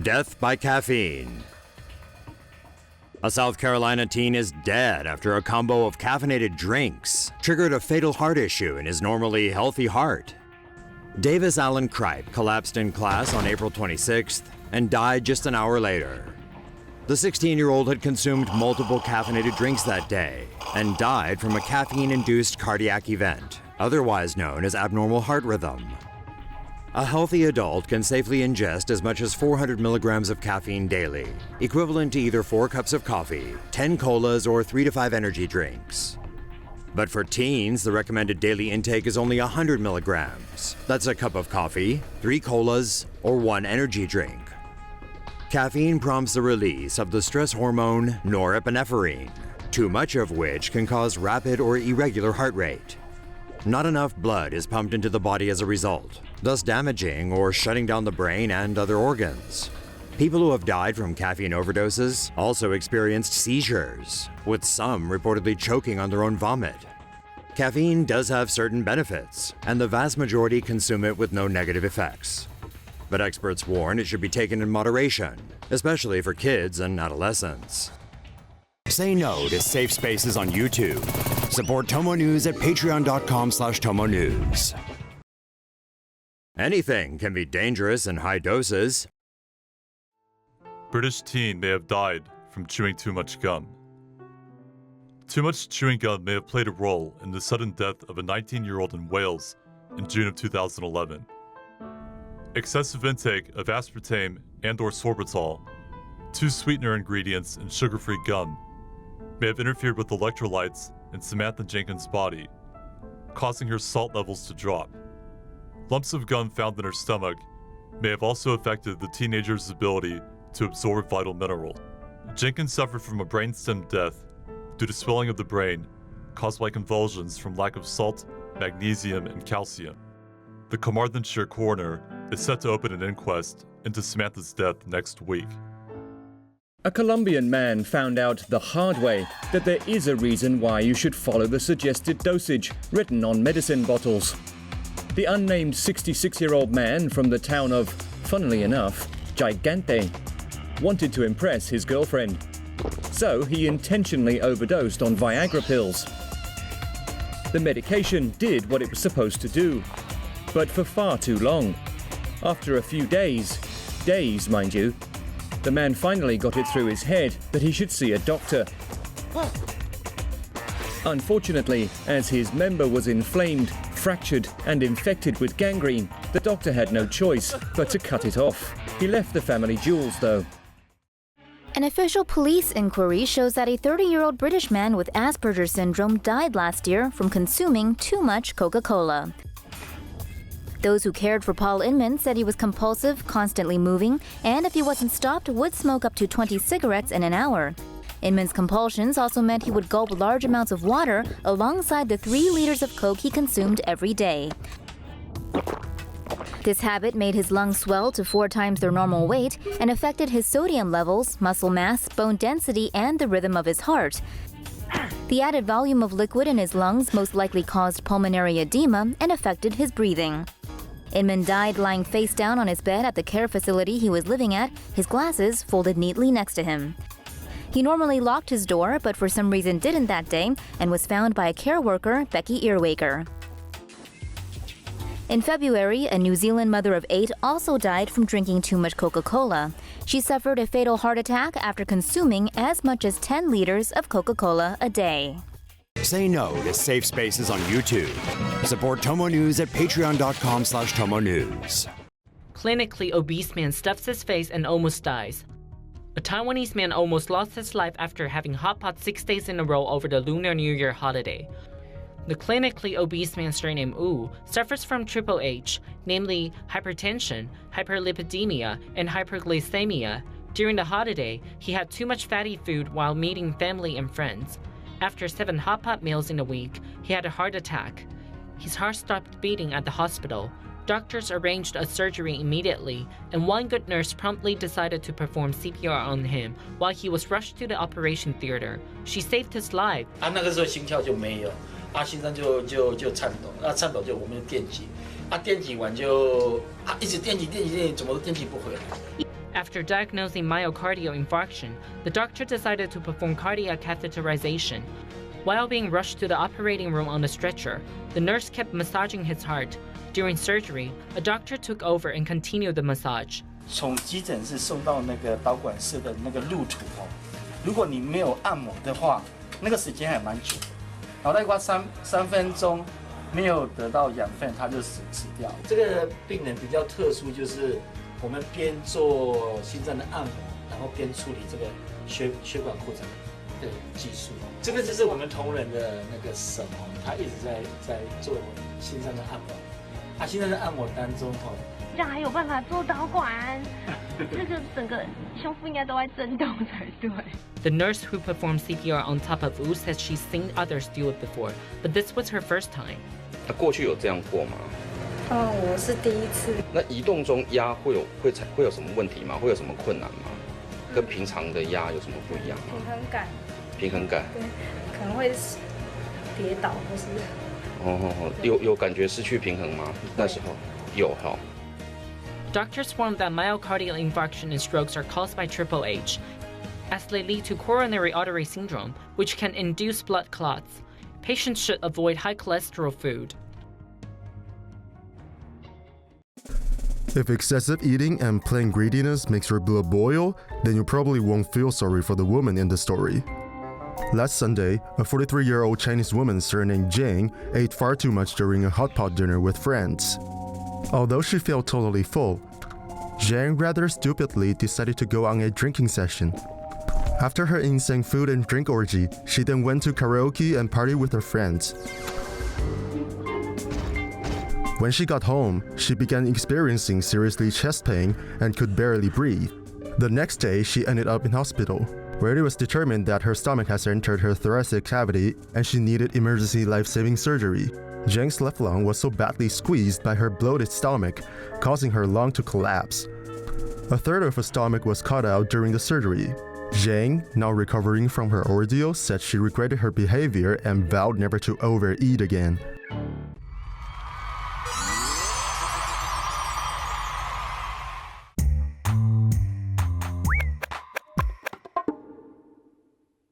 Death by caffeine. A South Carolina teen is dead after a combo of caffeinated drinks triggered a fatal heart issue in his normally healthy heart. Davis Allen Cripe collapsed in class on April 26th and died just an hour later. The 16-year-old had consumed multiple caffeinated drinks that day and died from a caffeine-induced cardiac event, otherwise known as abnormal heart rhythm. A healthy adult can safely ingest as much as 400 milligrams of caffeine daily, equivalent to either 4 cups of coffee, 10 colas, or 3 to 5 energy drinks. But for teens, the recommended daily intake is only 100 milligrams. That's a cup of coffee, 3 colas, or 1 energy drink. Caffeine prompts the release of the stress hormone norepinephrine, too much of which can cause rapid or irregular heart rate. Not enough blood is pumped into the body as a result, thus damaging or shutting down the brain and other organs. People who have died from caffeine overdoses also experienced seizures, with some reportedly choking on their own vomit. Caffeine does have certain benefits, and the vast majority consume it with no negative effects. But experts warn it should be taken in moderation, especially for kids and adolescents. Say no to safe spaces on YouTube. Support TomoNews at patreon.com/TomoNews. Anything can be dangerous in high doses. British teen may have died from chewing too much gum. Too much chewing gum may have played a role in the sudden death of a 19-year-old in Wales in June of 2011. Excessive intake of aspartame and/or sorbitol, 2 sweetener ingredients in sugar-free gum, may have interfered with electrolytes in Samantha Jenkins' body, causing her salt levels to drop. Lumps of gum found in her stomach may have also affected the teenager's ability to absorb vital minerals. Jenkins suffered from a brainstem death due to swelling of the brain caused by convulsions from lack of salt, magnesium, and calcium. The Carmarthenshire coroner is set to open an inquest into Samantha's death next week. A Colombian man found out the hard way that there is a reason why you should follow the suggested dosage written on medicine bottles. The unnamed 66-year-old man from the town of, funnily enough, Gigante, wanted to impress his girlfriend. So he intentionally overdosed on Viagra pills. The medication did what it was supposed to do, but for far too long. After a few days, mind you, the man finally got it through his head that he should see a doctor. Unfortunately, as his member was inflamed, fractured, and infected with gangrene, the doctor had no choice but to cut it off. He left the family jewels, though. An official police inquiry shows that a 30-year-old British man with Asperger's syndrome died last year from consuming too much Coca-Cola. Those who cared for Paul Inman said he was compulsive, constantly moving, and if he wasn't stopped, would smoke up to 20 cigarettes in an hour. Inman's compulsions also meant he would gulp large amounts of water alongside the 3 liters of Coke he consumed every day. This habit made his lungs swell to 4 times their normal weight and affected his sodium levels, muscle mass, bone density, and the rhythm of his heart. The added volume of liquid in his lungs most likely caused pulmonary edema and affected his breathing. Inman died lying face down on his bed at the care facility he was living at, his glasses folded neatly next to him. He normally locked his door, but for some reason didn't that day, and was found by a care worker, Becky Earwaker. In February, a New Zealand mother of 8 also died from drinking too much Coca-Cola. She suffered a fatal heart attack after consuming as much as 10 liters of Coca-Cola a day. Say no to safe spaces on YouTube. Support TomoNews at patreon.com/TomoNews. Clinically obese man stuffs his face and almost dies. A Taiwanese man almost lost his life after having hot pot 6 days in a row over the Lunar New Year holiday. The clinically obese man surnamed Wu suffers from triple H, namely hypertension, hyperlipidemia, and hyperglycemia. During the holiday, he had too much fatty food while meeting family and friends. After 7 hot pot meals in a week, he had a heart attack. His heart stopped beating at the hospital. Doctors arranged a surgery immediately, and one good nurse promptly decided to perform CPR on him while he was rushed to the operation theater. She saved his life. 那个时候心跳就没有，心脏就颤抖，颤抖就我们电击，电击完就一直电击，怎么都电击不回来。After diagnosing myocardial infarction, the doctor decided to perform cardiac catheterization. While being rushed to the operating room on a stretcher, the nurse kept massaging his heart. During surgery, a doctor took over and continued the massage. 从急诊室送到那个导管室的那个路途哦，如果你没有按摩的话，那个时间还蛮久，脑袋瓜三分钟没有得到养分，它就死掉。这个病人比较特殊，就是我们边做心脏的按摩，然后边处理这个血管扩张的技术。这个就是我们同仁的那个手哦，他一直在做心脏的按摩。他心脏的按摩当中哦。 这样还有办法做导管，这个整个胸部应该都在震动才对。The nurse who performed CPR on top of Wu says she's seen others do it before, but this was her first time. 他过去有这样过吗？我是第一次。那移动中压会有什么问题吗？会有什么困难吗？跟平常的压有什么不一样吗？平衡感。平衡感。对，可能会跌倒或是。有感觉失去平衡吗？那时候有哈。 Doctors found that myocardial infarction and strokes are caused by triple H, as they lead to coronary artery syndrome, which can induce blood clots. Patients should avoid high cholesterol food. If excessive eating and plain greediness makes your blood boil, then you probably won't feel sorry for the woman in the story. Last Sunday, a 43-year-old Chinese woman surnamed Jane ate far too much during a hot pot dinner with friends. Although she felt totally full, Zhang rather stupidly decided to go on a drinking session. After her insane food and drink orgy, she then went to karaoke and party with her friends. When she got home, she began experiencing seriously chest pain and could barely breathe. The next day, she ended up in hospital, where it was determined that her stomach has entered her thoracic cavity and she needed emergency life-saving surgery. Zhang's left lung was so badly squeezed by her bloated stomach, causing her lung to collapse. A third of her stomach was cut out during the surgery. Zhang, now recovering from her ordeal, said she regretted her behavior and vowed never to overeat again.